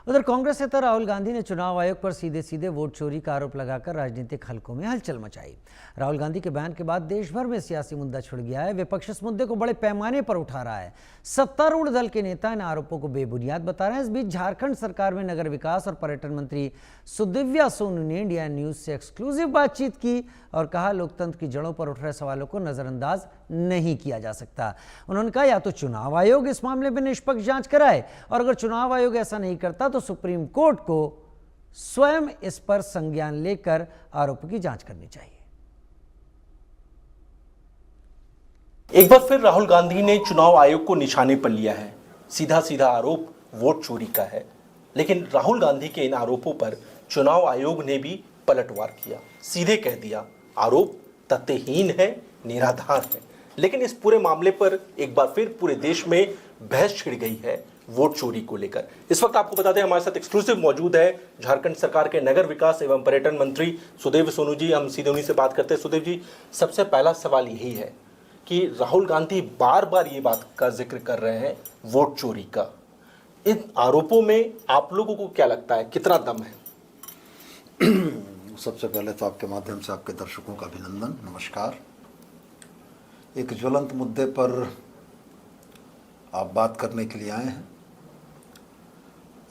उधर कांग्रेस नेता राहुल गांधी ने चुनाव आयोग पर सीधे सीधे वोट चोरी का आरोप लगाकर राजनीतिक हलकों में हलचल मचाई। राहुल गांधी के बयान के बाद देश भर में सियासी मुद्दा छिड़ गया है। विपक्ष इस मुद्दे को बड़े पैमाने पर उठा रहा है। सत्तारूढ़ दल के नेता इन आरोपों को बेबुनियाद बता रहे हैं। इस बीच झारखंड सरकार में नगर विकास और पर्यटन मंत्री सुदिव्या सोनू ने इंडिया न्यूज से एक्सक्लूसिव बातचीत की और कहा, लोकतंत्र की जड़ों पर उठ रहे सवालों को नजरअंदाज नहीं किया जा सकता। उन्होंने कहा, या तो चुनाव आयोग इस मामले में निष्पक्ष जांच कराए और अगर चुनाव आयोग ऐसा नहीं करता तो सुप्रीम कोर्ट को स्वयं इस पर संज्ञान लेकर आरोपों की जांच करनी चाहिए। एक बार फिर राहुल गांधी ने चुनाव आयोग को निशाने पर लिया है। सीधा सीधा आरोप वोट चोरी का है, लेकिन राहुल गांधी के इन आरोपों पर चुनाव आयोग ने भी पलटवार किया। सीधे कह दिया, आरोप तथ्यहीन है, निराधार है। लेकिन इस पूरे मामले पर एक बार फिर पूरे देश में बहस छिड़ गई है वोट चोरी को लेकर। इस वक्त आपको बता दें, हमारे साथ एक्सक्लूसिव मौजूद है झारखंड सरकार के नगर विकास एवं पर्यटन मंत्री सुदेव सोनू जी। हम सीधे उन्हीं से बात करते हैं। सुदेव जी, सबसे पहला सवाल यही है कि राहुल गांधी बार बार ये बात का जिक्र कर रहे हैं वोट चोरी का। इन आरोपों में आप लोगों को क्या लगता है, कितना दम है? सबसे पहले तो आपके माध्यम से आपके दर्शकों का अभिनंदन, नमस्कार। एक ज्वलंत मुद्दे पर आप बात करने के लिए आए हैं।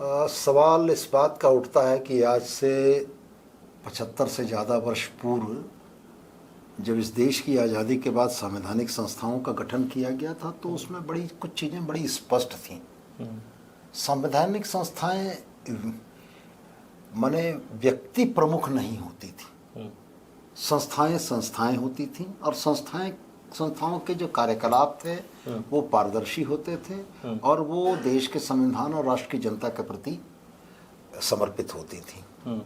सवाल इस बात का उठता है कि आज से 75 से ज़्यादा वर्ष पूर्व जब इस देश की आज़ादी के बाद संवैधानिक संस्थाओं का गठन किया गया था तो उसमें कुछ चीज़ें बड़ी स्पष्ट थीं। संवैधानिक संस्थाएं माने व्यक्ति प्रमुख नहीं होती थी, संस्थाएं होती थीं और संस्थाओं के जो कार्यकलाप थे वो पारदर्शी होते थे और वो देश के संविधान और राष्ट्र की जनता के प्रति समर्पित होती थी।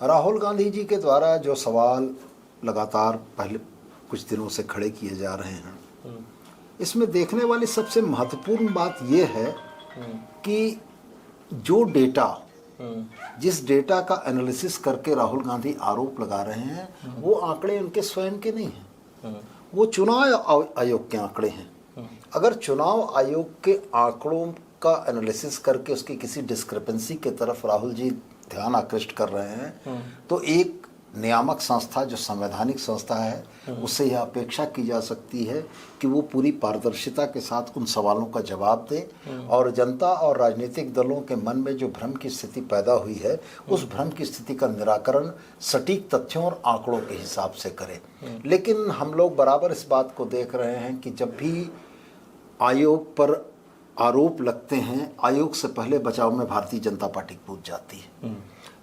राहुल गांधी जी के द्वारा जो सवाल लगातार पहले कुछ दिनों से खड़े किए जा रहे हैं, इसमें देखने वाली सबसे महत्वपूर्ण बात यह है कि जो डेटा, जिस डेटा का एनालिसिस करके राहुल गांधी आरोप लगा रहे हैं, वो आंकड़े उनके स्वयं के नहीं हैं, वो चुनाव आयोग के आंकड़े हैं। अगर चुनाव आयोग के आंकड़ों का एनालिसिस करके उसकी किसी डिस्क्रिपेंसी की तरफ राहुल जी ध्यान आकृष्ट कर रहे हैं तो एक नियामक संस्था जो संवैधानिक संस्था है उससे यह अपेक्षा की जा सकती है कि वो पूरी पारदर्शिता के साथ उन सवालों का जवाब दे और जनता और राजनीतिक दलों के मन में जो भ्रम की स्थिति पैदा हुई है उस भ्रम की स्थिति का निराकरण सटीक तथ्यों और आंकड़ों के हिसाब से करे। लेकिन हम लोग बराबर इस बात को देख रहे हैं कि जब भी आयोग पर आरोप लगते हैं, आयोग से पहले बचाव में भारतीय जनता पार्टी कूद जाती है।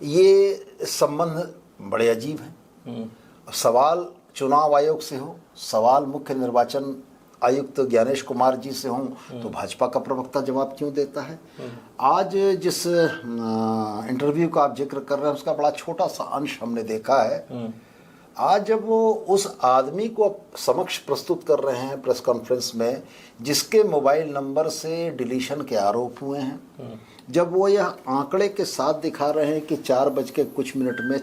ये संबंध बड़े अजीब हैं। सवाल चुनाव आयोग से हो, सवाल मुख्य निर्वाचन आयुक्त ज्ञानेश कुमार जी से हो तो भाजपा का प्रवक्ता जवाब क्यों देता है? आज जिस इंटरव्यू का आप जिक्र कर रहे हैं उसका बड़ा छोटा सा अंश हमने देखा है। आज जब वो उस आदमी को समक्ष प्रस्तुत कर रहे हैं प्रेस कॉन्फ्रेंस में जिसके मोबाइल नंबर से डिलीशन के आरोप हुए हैं, जब वो यह आंकड़े के साथ दिखा रहे हैं कि 4 बज के कुछ मिनट में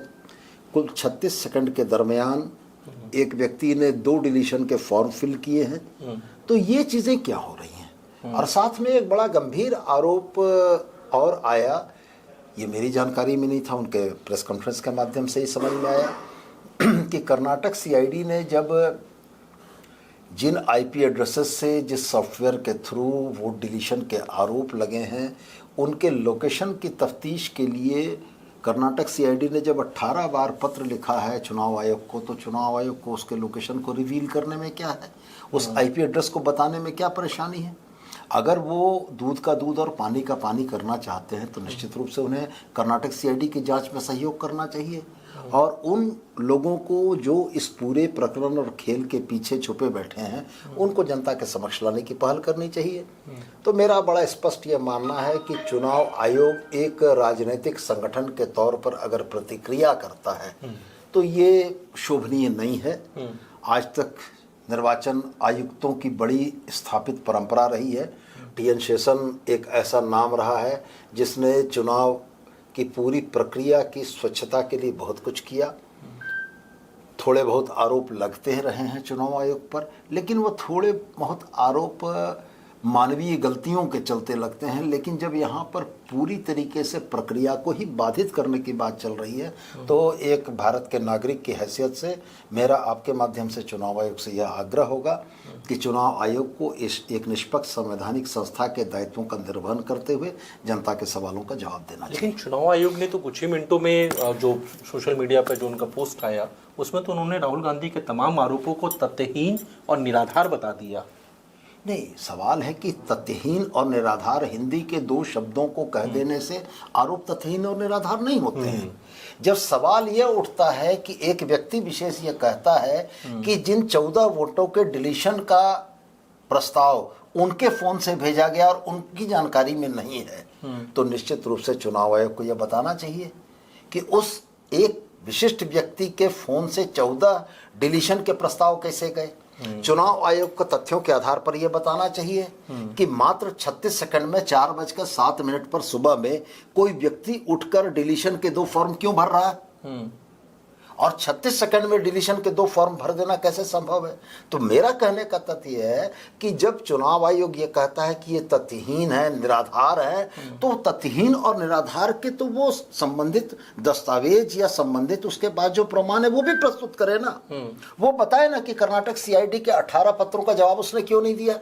कुल 36 सेकंड के दरमियान एक व्यक्ति ने 2 डिलीशन के फॉर्म फिल किए हैं, तो ये चीज़ें क्या हो रही हैं? और साथ में एक बड़ा गंभीर आरोप और आया, ये मेरी जानकारी में नहीं था, उनके प्रेस कॉन्फ्रेंस के माध्यम से ही समझ में आया कि कर्नाटक सीआईडी ने जब जिन आईपी एड्रेसेस से जिस सॉफ्टवेयर के थ्रू वोट डिलीशन के आरोप लगे हैं उनके लोकेशन की तफ्तीश के लिए कर्नाटक सीआईडी ने जब 18 बार पत्र लिखा है चुनाव आयोग को, तो चुनाव आयोग को उसके लोकेशन को रिवील करने में क्या है, उस आईपी एड्रेस को बताने में क्या परेशानी है? अगर वो दूध का दूध और पानी का पानी करना चाहते हैं तो निश्चित रूप से उन्हें कर्नाटक सीआईडी की जांच में सहयोग करना चाहिए और उन लोगों को जो इस पूरे प्रकरण और खेल के पीछे छुपे बैठे हैं उनको जनता के समक्ष लाने की पहल करनी चाहिए। तो मेरा बड़ा स्पष्ट ये मानना है कि चुनाव आयोग एक राजनीतिक संगठन के तौर पर अगर प्रतिक्रिया करता है तो ये शोभनीय नहीं है। आज तक निर्वाचन आयुक्तों की बड़ी स्थापित परंपरा रही है। टीएन शेषन एक ऐसा नाम रहा है जिसने चुनाव की पूरी प्रक्रिया की स्वच्छता के लिए बहुत कुछ किया। थोड़े बहुत आरोप लगते रहे हैं चुनाव आयोग पर, लेकिन वो थोड़े बहुत आरोप मानवीय गलतियों के चलते लगते हैं, लेकिन जब यहाँ पर पूरी तरीके से प्रक्रिया को ही बाधित करने की बात चल रही है, तो एक भारत के नागरिक की हैसियत से मेरा आपके माध्यम से चुनाव आयोग से यह आग्रह होगा कि चुनाव आयोग को एक निष्पक्ष संवैधानिक संस्था के दायित्वों का निर्वहन करते हुए जनता के सवालों का जवाब देना चाहिए। लेकिन चुनाव आयोग ने तो कुछ ही मिनटों में जो सोशल मीडिया पर जो उनका पोस्ट आया उसमें तो उन्होंने राहुल गांधी के तमाम आरोपों को तथ्यहीन और निराधार बता दिया। नहीं, सवाल है कि तथ्यहीन और निराधार हिंदी के दो शब्दों को कह देने से आरोप तथ्यहीन और निराधार नहीं होते हैं। जब सवाल यह उठता है कि एक व्यक्ति विशेष यह कहता है कि जिन 14 वोटों के डिलीशन का प्रस्ताव उनके फोन से भेजा गया और उनकी जानकारी में नहीं है, तो निश्चित रूप से चुनाव आयोग को यह बताना चाहिए कि उस एक विशिष्ट व्यक्ति के फोन से 14 डिलीशन के प्रस्ताव कैसे गए। चुनाव आयोग को तथ्यों के आधार पर यह बताना चाहिए कि मात्र 36 सेकंड में 4:07 पर सुबह में कोई व्यक्ति उठकर डिलीशन के 2 फॉर्म क्यों भर रहा है, और 36 सेकंड में डिलीशन के 2 फॉर्म भर देना कैसे संभव है। तो मेरा कहने का तथ्य है कि जब चुनाव आयोग ये कहता है कि ये तथ्यहीन है, निराधार है, तो तथ्यहीन और निराधार के तो वो संबंधित दस्तावेज या संबंधित उसके बाद जो प्रमाण है वो भी प्रस्तुत करे ना। वो बताए ना कि कर्नाटक सीआईडी के 18 पत्रों का जवाब उसने क्यों नहीं दिया।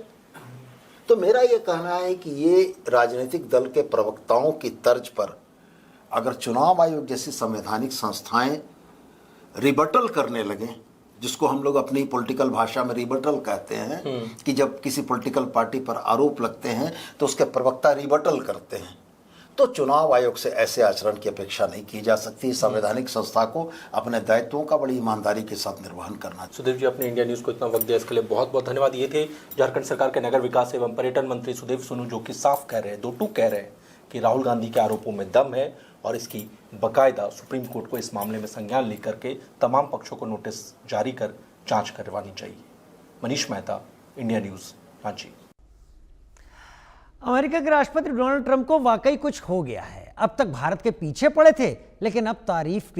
तो मेरा ये कहना है कि ये राजनीतिक दल के प्रवक्ताओं की तर्ज पर अगर चुनाव आयोग जैसी संवैधानिक संस्थाएं रिबटल करने लगे, जिसको हम लोग अपनी पॉलिटिकल भाषा में रिबटल कहते हैं, कि जब किसी पॉलिटिकल पार्टी पर आरोप लगते हैं तो उसके प्रवक्ता रिबटल करते हैं, तो चुनाव आयोग से ऐसे आचरण की अपेक्षा नहीं की जा सकती। संवैधानिक संस्था को अपने दायित्वों का बड़ी ईमानदारी के साथ निर्वहन करना चाहिए। सुदेव जी, आपने इंडिया न्यूज़ को इतना वक्त दिया इसके लिए बहुत बहुत धन्यवाद। ये थे झारखंड सरकार के नगर विकास एवं पर्यटन मंत्री सुदेव सोनू, जो कि साफ कह रहे हैं, 2 टूक कह रहे हैं कि राहुल गांधी के आरोपों में दम है और इसकी बाकायदा सुप्रीम कोर्ट को इस मामले में संज्ञान लेकर के तमाम पक्षों को नोटिस जारी कर जांच करवानी चाहिए। Manish Mehta, India news, Ranchi. America के राष्ट्रपति डोनाल्ड ट्रंप को वाकई कुछ हो गया है। अब तक भारत के पीछे पड़े थे, लेकिन अब तारीफ